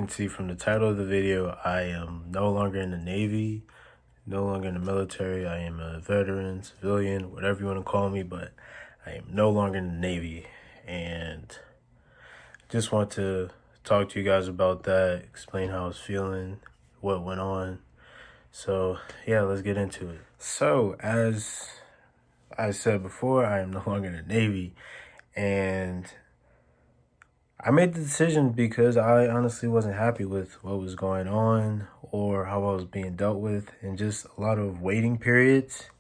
can see from the title of the video, I am no longer in the Navy, no longer in the military. I am a veteran, civilian, whatever you want to call me, but I am no longer in the Navy. And just want to talk to you guys about that, explain how I was feeling, what went on. So yeah, let's get into it. So as I said before, I am no longer in the Navy, and I made the decision because I honestly wasn't happy with what was going on or how I was being dealt with, and just a lot of waiting periods.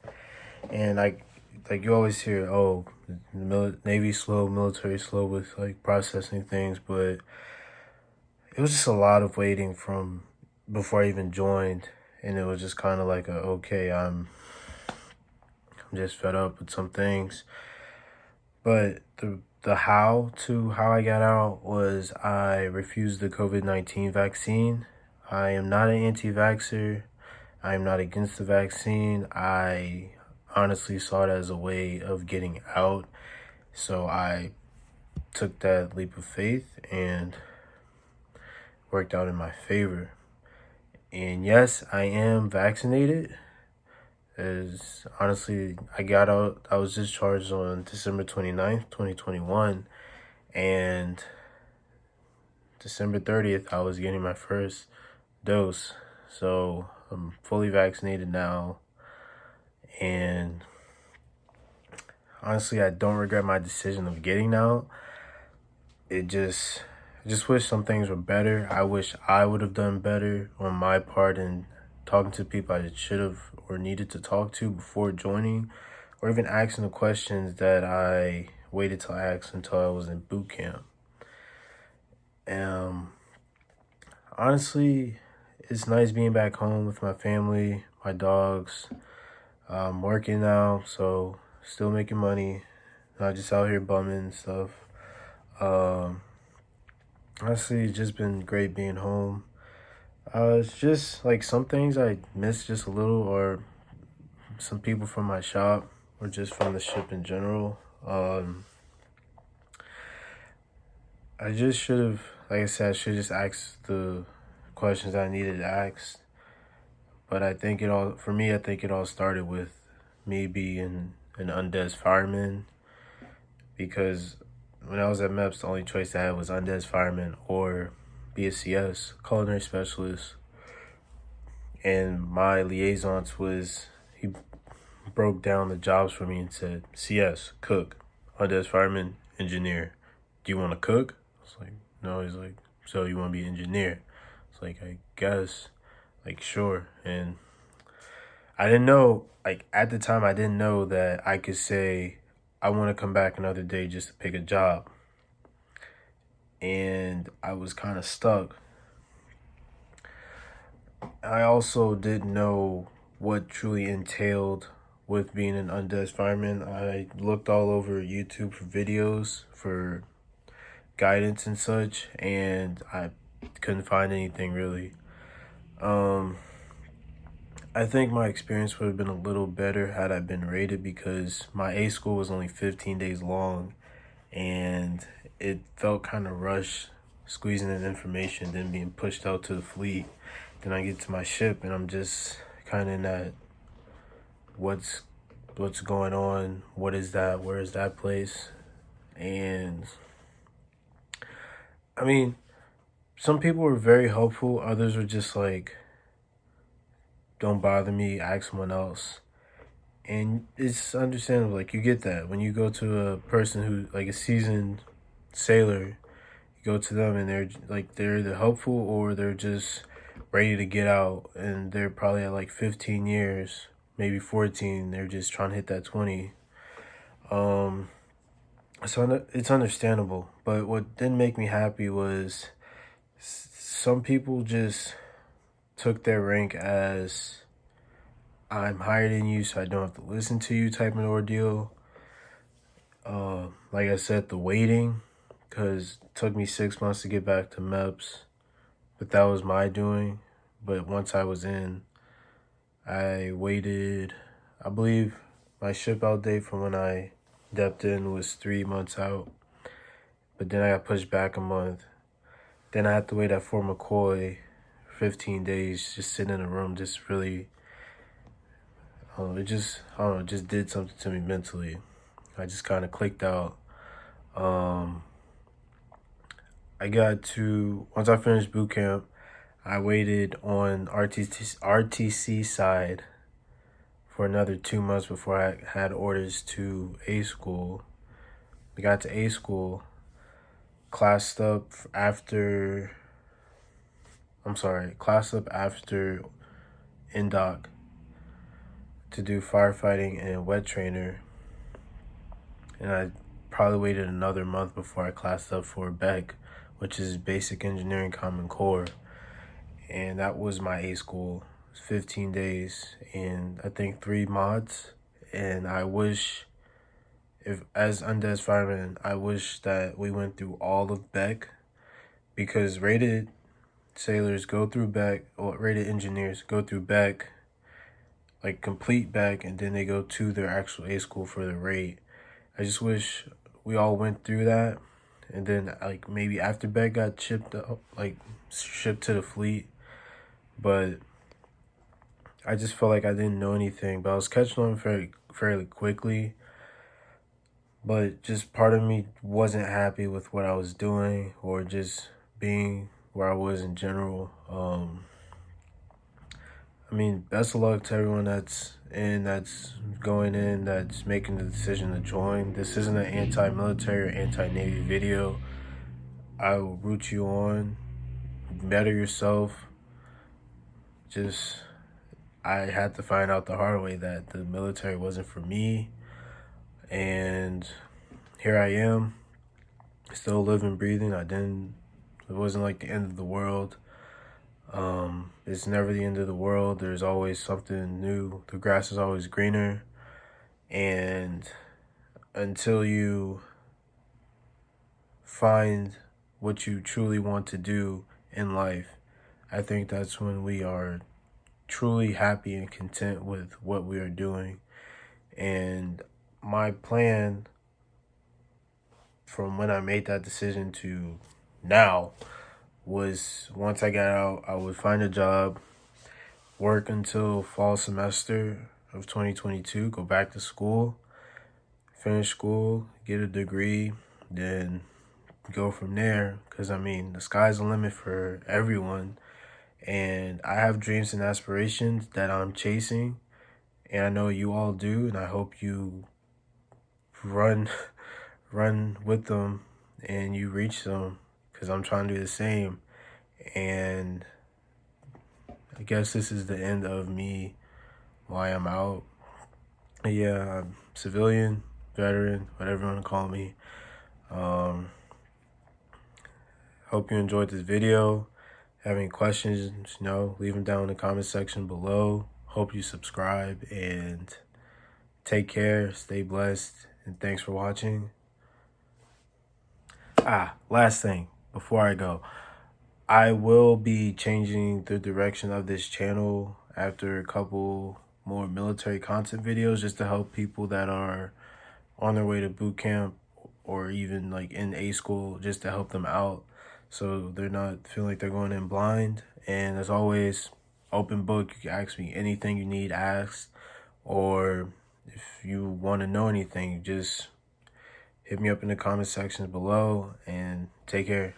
And like you always hear, oh, the Navy slow, military slow with like processing things, but it was just a lot of waiting from before I even joined, and it was just kind of like okay, I'm just fed up with some things. But the how I got out was I refused the COVID-19 vaccine. I am not an anti-vaxxer. I am not against the vaccine. I honestly saw it as a way of getting out. So I took that leap of faith and worked out in my favor. And yes, I am vaccinated. As honestly, I got out, I was discharged on December 29th, 2021, and December 30th, I was getting my first dose. So I'm fully vaccinated now, and honestly, I don't regret my decision of getting out. I just wish some things were better. I wish I would have done better on my part in talking to people I should have or needed to talk to before joining, or even asking the questions that I waited till I asked until I was in boot camp. Honestly, it's nice being back home with my family, my dogs. I'm working now, so still making money, not just out here bumming and stuff. Honestly, it's just been great being home. It's just like some things I miss just a little, or some people from my shop, or just from the ship in general. I just should have, like I said, I should just ask the questions I needed to ask. But I think it all started with me being an undead fireman, because when I was at MEPS, the only choice I had was undead fireman or be a CS, culinary specialist. And my liaisons he broke down the jobs for me and said, CS, cook, undead fireman, engineer. Do you want to cook? I was like, no. He's like, so you want to be an engineer? It's like, I guess, like, sure. And I didn't know, like, at the time, I didn't know that I could say, I want to come back another day just to pick a job. And I was kind of stuck. I also didn't know what truly entailed with being an undead fireman. I looked all over YouTube for videos, for guidance and such, and I couldn't find anything really. I think my experience would have been a little better had I been rated, because my A school was only 15 days long, and it felt kind of rushed, squeezing in information, then being pushed out to the fleet. Then I get to my ship, and I'm just kind of in that, what's going on? What is that? Where is that place? And I mean, some people were very helpful. Others were just like, don't bother me, ask someone else. And it's understandable. Like, you get that when you go to a person who, like, a seasoned sailor, you go to them and they're either helpful or they're just ready to get out, and they're probably at like 15 years, maybe 14. They're just trying to hit that 20. So it's understandable. But what didn't make me happy was some people just took their rank as, I'm higher than you, so I don't have to listen to you type of ordeal. Like I said, the waiting, because it took me 6 months to get back to MEPS, but that was my doing. But once I was in, I waited, I believe my ship out date from when I depped in was 3 months out, but then I got pushed back a month. Then I had to wait at Fort McCoy 15 days, just sitting in a room, just really, it just did something to me mentally. I just kind of clicked out. Once I finished boot camp, I waited on RTC side for another 2 months before I had orders to A school. We got to A school, classed up after NDOC to do firefighting and wet trainer. And I probably waited another month before I classed up for BEC, which is Basic Engineering Common Core. And that was my A school. It was 15 days and I think 3 mods. And I wish, as undead fireman, I wish that we went through all of BEC, because rated sailors go through BEC, or rated engineers go through BEC, like complete BEC, and then they go to their actual A school for the rate. I just wish we all went through that, and then like maybe after BEC got shipped to the fleet. But I just felt like I didn't know anything, but I was catching on fairly quickly. But just part of me wasn't happy with what I was doing, or just being where I was in general. I mean, best of luck to everyone that's going in, that's making the decision to join. This isn't an anti-military or anti-Navy video. I will root you on. Better yourself. I had to find out the hard way that the military wasn't for me. And here I am, still living, breathing. It wasn't like the end of the world. It's never the end of the world. There's always something new. The grass is always greener. And until you find what you truly want to do in life, I think that's when we are truly happy and content with what we are doing. And my plan from when I made that decision to now was, once I got out, I would find a job, work until fall semester of 2022, go back to school, finish school, get a degree, then go from there. Because I mean, the sky's the limit for everyone, and I have dreams and aspirations that I'm chasing, and I know you all do, and I hope you run with them and you reach them, because I'm trying to do the same. And I guess this is the end of me while I'm out. Yeah, I'm civilian, veteran, whatever you want to call me. Hope you enjoyed this video. Have any questions, leave them down in the comment section below. Hope you subscribe, and take care, stay blessed, and thanks for watching. Last thing before I go, I will be changing the direction of this channel after a couple more military content videos, just to help people that are on their way to boot camp or even like in A school, just to help them out so they're not feeling like they're going in blind. And as always, open book. You can ask me anything you need asked, or if you want to know anything, just hit me up in the comment sections below, and take care.